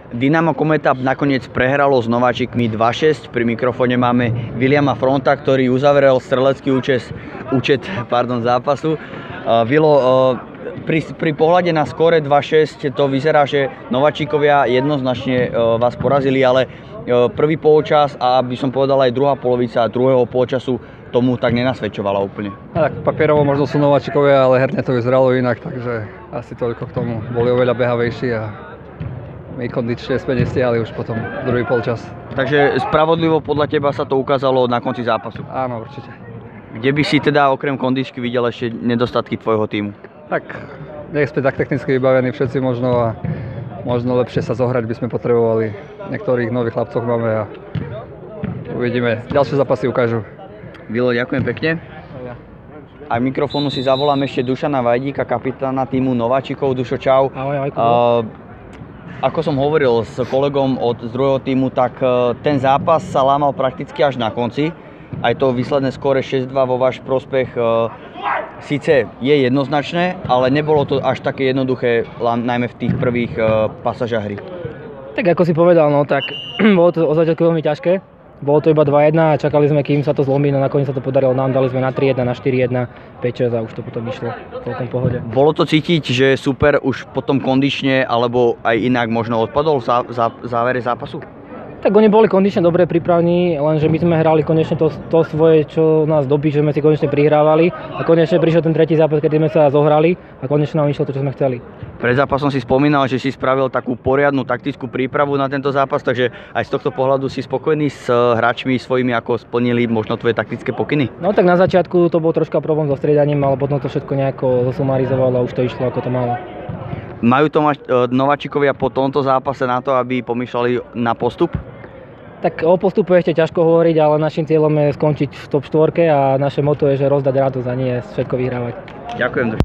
Dynamo Kometa nakoniec prehralo s Nováčikmi 2-6. Pri mikrofóne máme Viliama Fronta, ktorý uzavrel strelecký účet zápasu. Vilo, pri pohľade na skóre 2-6 to vyzerá, že Nováčikovia jednoznačne vás porazili, ale prvý polčas a by som povedal aj druhá polovica druhého polčasu tomu tak nenasvedčovala úplne. Tak papierovo možno sú Nováčikovia, ale herne to vyzeralo inak, takže asi toľko k tomu. Boli oveľa behavejší a my kondične sme nestiahli už potom druhý polčas. Takže spravodlivo podľa teba sa to ukázalo na konci zápasu? Áno, určite. Kde by si teda okrem kondičky videl ešte nedostatky tvojho tímu? Tak, nech sme tak technicky vybavení všetci možno a možno lepšie sa zohrať by sme potrebovali. Niektorých nových chlapcov máme a uvidíme. Ďalšie zápasy ukážu. Vilo, ďakujem pekne. A mikrofónu si zavolám ešte Dušana Vajdíka, kapitána týmu Nováčikov. Dušo, čau. Ahoj. Ako som hovoril s kolegom z druhého týmu, tak ten zápas sa lámal prakticky až na konci. Aj to výsledné skóre 6-2 vo váš prospech síce je jednoznačné, ale nebolo to až také jednoduché, najmä v tých prvých pasážach hry. Tak ako si povedal, no tak bolo to od začiatku veľmi ťažké. Bolo to iba 2-1 a čakali sme, kým sa to zlomí, no nakoniec sa to podarilo nám, dali sme na 3-1, na 4-1, 5-6 a už to potom išlo v celkom pohode. Bolo to cítiť, že super už potom kondične alebo aj inak možno odpadol v závere zápasu? Tak oni boli kondične dobre pripravení, lenže my sme hrali konečne to svoje, čo nás dobí, že sme si konečne prihrávali a konečne prišiel ten tretí zápas, kedy sme sa zohrali a konečne nám išlo to, čo sme chceli. Pred zápasom si spomínal, že si spravil takú poriadnu taktickú prípravu na tento zápas, takže aj z tohto pohľadu si spokojný s hráčmi svojimi, ako splnili možno tvoje taktické pokyny? No tak na začiatku to bol troška problém so striedaním, ale potom to všetko nejako zosumarizovalo a už to išlo ako to malo. Majú to mať Nováčikovia po tomto zápase na to, aby pomýšľali na postup? Tak o postupu ešte ťažko hovoriť, ale našim cieľom je skončiť v top 4 a naše motto je, že rozdať radosť a nie všetko vyhrávať. Ďakujem.